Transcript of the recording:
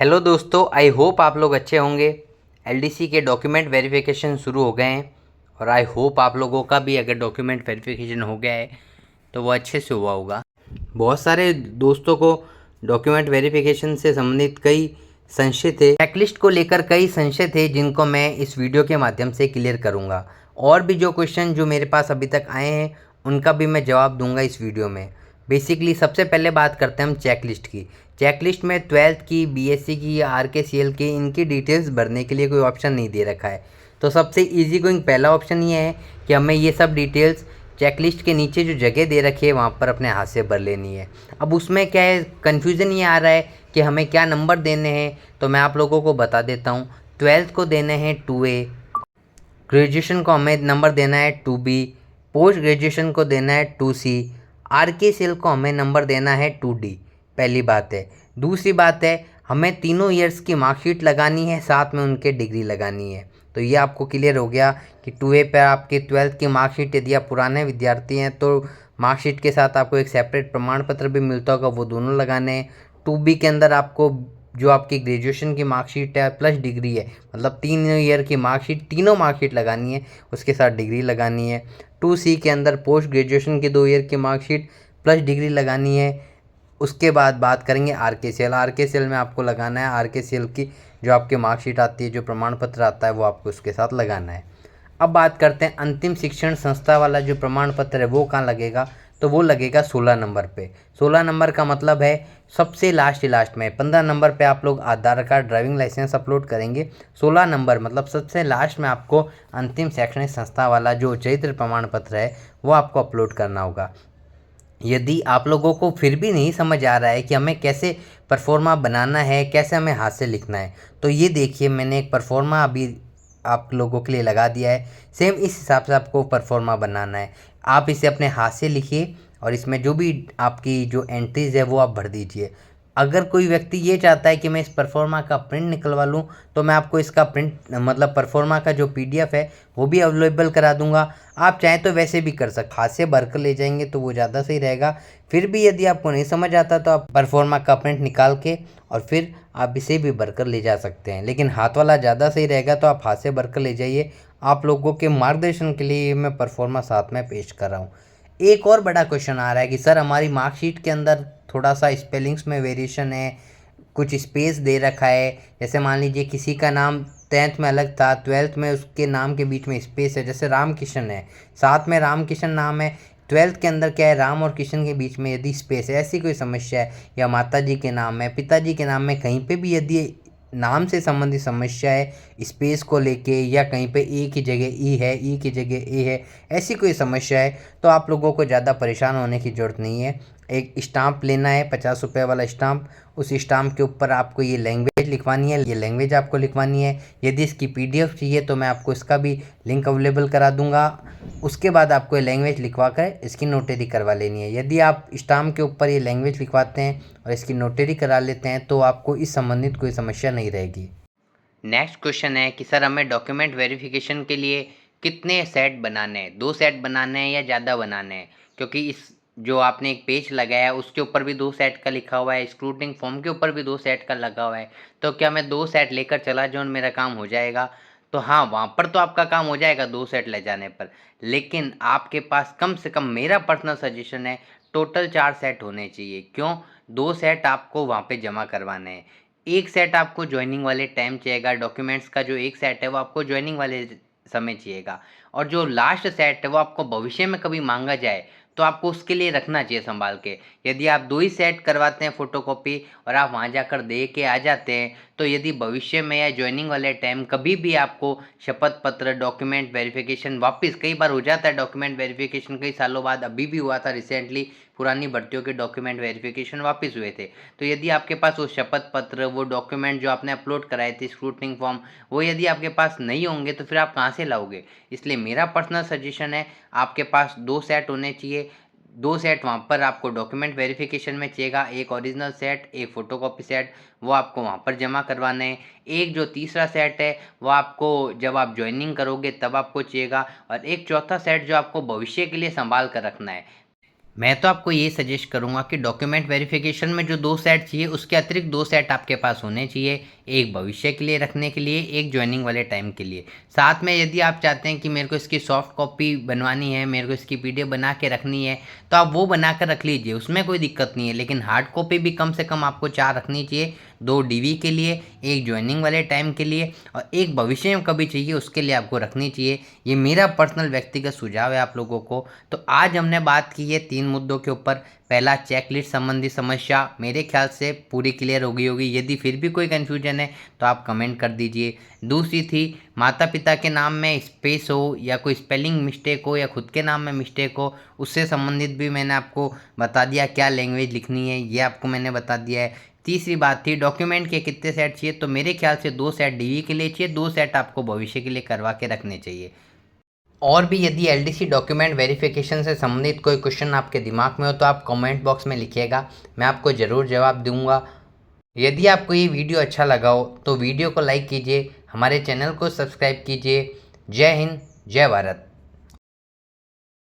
Hello दोस्तों, I hope आप लोग अच्छे होंगे। एलडीसी के डॉक्यूमेंट वेरिफिकेशन शुरू हो गए हैं और आई होप आप लोगों का भी अगर डॉक्यूमेंट वेरिफिकेशन हो गया है तो वो अच्छे से हुआ होगा। बहुत सारे दोस्तों को डॉक्यूमेंट वेरिफिकेशन से संबंधित कई संशय थे, चेकलिस्ट को लेकर कई संशय थे जिनको मैं इस वीडियो के माध्यम से क्लियर करूँगा। और भी जो क्वेश्चन जो मेरे पास अभी तक आए हैं उनका भी मैं जवाब दूंगा इस वीडियो में। बेसिकली सबसे पहले बात करते हैं हम चेकलिस्ट की। चेकलिस्ट में 12th की, बीएससी की या आरकेसीएल की इनकी डिटेल्स भरने के लिए कोई ऑप्शन नहीं दे रखा है। तो सबसे इजी गोइंग पहला ऑप्शन ये है कि हमें ये सब डिटेल्स चेकलिस्ट के नीचे जो जगह दे रखी है वहाँ पर अपने हाथ से भर लेनी है। अब उसमें क्या है, कन्फ्यूज़न ये आ रहा है कि हमें क्या नंबर देने हैं, तो मैं आप लोगों को बता देता हूँ। 12th को देने हैं 2A, ग्रेजुएशन को हमें नंबर देना है 2B, पोस्ट ग्रेजुएशन को देना है 2C, आरकेसीएल को हमें नंबर देना है 2D। पहली बात है। दूसरी बात है, हमें तीनों ईयर्स की मार्कशीट लगानी है, साथ में उनके डिग्री लगानी है। तो ये आपको क्लियर हो गया कि 2A पर आपकी 12th की मार्कशीट, यदि आप पुराने विद्यार्थी हैं तो मार्कशीट के साथ आपको एक सेपरेट प्रमाण पत्र भी मिलता होगा, वो दोनों लगाने हैं। 2B के अंदर आपको जो आपकी ग्रेजुएशन की मार्कशीट है प्लस डिग्री है, मतलब 3 ईयर की मार्कशीट, तीनों मार्कशीट लगानी है, उसके साथ डिग्री लगानी है। 2C के अंदर पोस्ट ग्रेजुएशन की 2 ईयर की मार्कशीट प्लस डिग्री लगानी है। उसके बाद बात करेंगे आरकेसीएल। आरकेसीएल में आपको लगाना है आरकेसीएल की जो आपकी मार्कशीट आती है, जो प्रमाण पत्र आता है, वो आपको उसके साथ लगाना है। अब बात करते हैं अंतिम शिक्षण संस्था वाला जो प्रमाण पत्र है वो कहाँ लगेगा, तो वो लगेगा 16 नंबर पे। 16 नंबर का मतलब है सबसे लास्ट में। 15 नंबर पे आप लोग आधार कार्ड, ड्राइविंग लाइसेंस अपलोड करेंगे। 16 नंबर मतलब सबसे लास्ट में आपको अंतिम शैक्षणिक संस्था वाला जो चरित्र प्रमाण पत्र है वो आपको अपलोड करना होगा। यदि आप लोगों को फिर भी नहीं समझ आ रहा है कि हमें कैसे परफॉर्मा बनाना है, कैसे हमें हाथ से लिखना है, तो ये देखिए मैंने एक परफॉर्मा अभी आप लोगों के लिए लगा दिया है। सेम इस हिसाब से आपको परफॉर्मा बनाना है। आप इसे अपने हाथ से लिखिए और इसमें जो भी आपकी जो एंट्रीज है वो आप भर दीजिए। अगर कोई व्यक्ति ये चाहता है कि मैं इस परफॉर्मा का प्रिंट निकलवा लूँ तो मैं आपको इसका प्रिंट मतलब परफॉर्मा का जो पीडीएफ है वो भी अवेलेबल करा दूंगा। आप चाहें तो वैसे भी कर सकते, हाथ से भर कर ले जाएंगे तो वो ज़्यादा सही रहेगा। फिर भी यदि आपको नहीं समझ आता तो आप परफॉर्मा का प्रिंट निकाल के और फिर आप इसे भी भर कर ले जा सकते हैं, लेकिन हाथ वाला ज़्यादा सही रहेगा, तो आप हाथ से भर कर ले जाइए। आप लोगों के मार्गदर्शन के लिए मैं परफॉर्मा साथ में पेश कर रहा हूँ। एक और बड़ा क्वेश्चन आ रहा है कि सर हमारी मार्कशीट के अंदर थोड़ा सा स्पेलिंग्स में वेरिएशन है, कुछ स्पेस दे रखा है। जैसे मान लीजिए किसी का नाम 10th में अलग था, 12th में उसके नाम के बीच में स्पेस है। जैसे राम किशन है, साथ में राम किशन नाम है, 12th के अंदर क्या है, राम और किशन के बीच में यदि स्पेस है, ऐसी कोई समस्या है, या माता जी के नाम है, पिताजी के नाम में कहीं पे भी यदि नाम से संबंधित समस्या है, स्पेस को लेके, या कहीं पे ए की जगह ई है, ई की जगह ए है, ऐसी कोई समस्या है, तो आप लोगों को ज़्यादा परेशान होने की ज़रूरत नहीं है। एक स्टाम्प लेना है, 50 रुपये वाला स्टाम्प। उस स्टाम्प के ऊपर आपको ये लैंग्वेज लिखवानी है, ये लैंग्वेज आपको लिखवानी है। यदि इसकी पीडीएफ चाहिए तो मैं आपको इसका भी लिंक अवेलेबल करा दूंगा। उसके बाद आपको ये लैंग्वेज लिखवा कर इसकी नोटरी करवा लेनी है। यदि आप स्टाम्प के ऊपर ये लैंग्वेज लिखवाते हैं और इसकी नोटरी करा लेते हैं तो आपको इस संबंधित कोई समस्या नहीं रहेगी। नेक्स्ट क्वेश्चन है कि सर हमें डॉक्यूमेंट वेरिफिकेशन के लिए कितने सेट बनाने हैं, 2 सेट बनाने हैं या ज़्यादा बनाने हैं? क्योंकि इस जो आपने एक पेज लगाया है उसके ऊपर भी 2 सेट का लिखा हुआ है, स्क्रूटनिंग फॉर्म के ऊपर भी 2 सेट का लगा हुआ है। तो क्या मैं 2 सेट लेकर चला जाऊँ, मेरा काम हो जाएगा? तो हाँ, वहाँ पर तो आपका काम हो जाएगा 2 सेट ले जाने पर, लेकिन आपके पास कम से कम, मेरा पर्सनल सजेशन है, टोटल 4 सेट होने चाहिए। क्यों? 2 सेट आपको वहाँ पे जमा करवाने हैं, 1 सेट आपको ज्वाइनिंग वाले टाइम चाहिएगा। डॉक्यूमेंट्स का जो 1 सेट है वो आपको ज्वाइनिंग वाले समय चाहिएगा, और जो लास्ट सेट है वो आपको भविष्य में कभी मांगा जाए तो आपको उसके लिए रखना चाहिए संभाल के। यदि आप 2 ही सेट करवाते हैं फोटोकॉपी और आप वहाँ जाकर दे के आ जाते हैं, तो यदि भविष्य में या ज्वाइनिंग वाले टाइम कभी भी आपको शपथ पत्र, डॉक्यूमेंट वेरिफिकेशन वापस, कई बार हो जाता है डॉक्यूमेंट वेरिफिकेशन कई सालों बाद, अभी भी हुआ था रिसेंटली, पुरानी भर्तियों के डॉक्यूमेंट वेरिफिकेशन वापस हुए थे। तो यदि आपके पास वो शपथ पत्र, वो डॉक्यूमेंट जो आपने अपलोड कराए थे, स्क्रूटनिंग फॉर्म, वो यदि आपके पास नहीं होंगे तो फिर आप कहाँ से लाओगे? इसलिए मेरा पर्सनल सजेशन है, आपके पास 2 सेट होने चाहिए। 2 सेट वहाँ पर आपको डॉक्यूमेंट वेरिफिकेशन में चाहिएगा, एक ओरिजिनल सेट, एक फ़ोटोकॉपी सेट, वो आपको वहाँ पर जमा करवाना है। एक जो तीसरा सेट है वो आपको जब आप ज्वाइनिंग करोगे तब आपको चाहिएगा, और एक चौथा सेट जो आपको भविष्य के लिए संभाल कर रखना है। मैं तो आपको ये सजेस्ट करूँगा कि डॉक्यूमेंट वेरिफिकेशन में जो 2 सेट चाहिए उसके अतिरिक्त 2 सेट आपके पास होने चाहिए। एक भविष्य के लिए रखने के लिए, एक जॉइनिंग वाले टाइम के लिए। साथ में यदि आप चाहते हैं कि मेरे को इसकी सॉफ्ट कॉपी बनवानी है, मेरे को इसकी पीडीएफ बना के रखनी है, तो आप वो बना कर रख लीजिए, उसमें कोई दिक्कत नहीं है। लेकिन हार्ड कॉपी भी कम से कम आपको 4 रखनी चाहिए, 2 डीवी के लिए, एक जॉइनिंग वाले टाइम के लिए और एक भविष्य में कभी चाहिए उसके लिए आपको रखनी चाहिए। ये मेरा पर्सनल व्यक्तिगत सुझाव है आप लोगों को। तो आज हमने बात की है 3 मुद्दों के ऊपर। पहला, चेकलिस्ट संबंधी समस्या मेरे ख्याल से पूरी क्लियर हो गई होगी। यदि फिर भी कोई कन्फ्यूजन है तो आप कमेंट कर दीजिए। दूसरी थी, माता पिता के नाम में स्पेस हो या कोई स्पेलिंग मिस्टेक हो या खुद के नाम में मिस्टेक हो, उससे संबंधित भी मैंने आपको बता दिया क्या लैंग्वेज लिखनी है, ये आपको मैंने बता दिया है। तीसरी बात थी, डॉक्यूमेंट के कितने सेट चाहिए, तो मेरे ख्याल से 2 सेट डीवी के लिए चाहिए, 2 सेट आपको भविष्य के लिए करवा के रखने चाहिए। और भी यदि एलडीसी डॉक्यूमेंट वेरिफिकेशन से संबंधित कोई क्वेश्चन आपके दिमाग में हो तो आप कमेंट बॉक्स में लिखिएगा, मैं आपको ज़रूर जवाब दूंगा। यदि आपको ये वीडियो अच्छा लगा हो तो वीडियो को लाइक कीजिए, हमारे चैनल को सब्सक्राइब कीजिए। जय हिंद, जय भारत।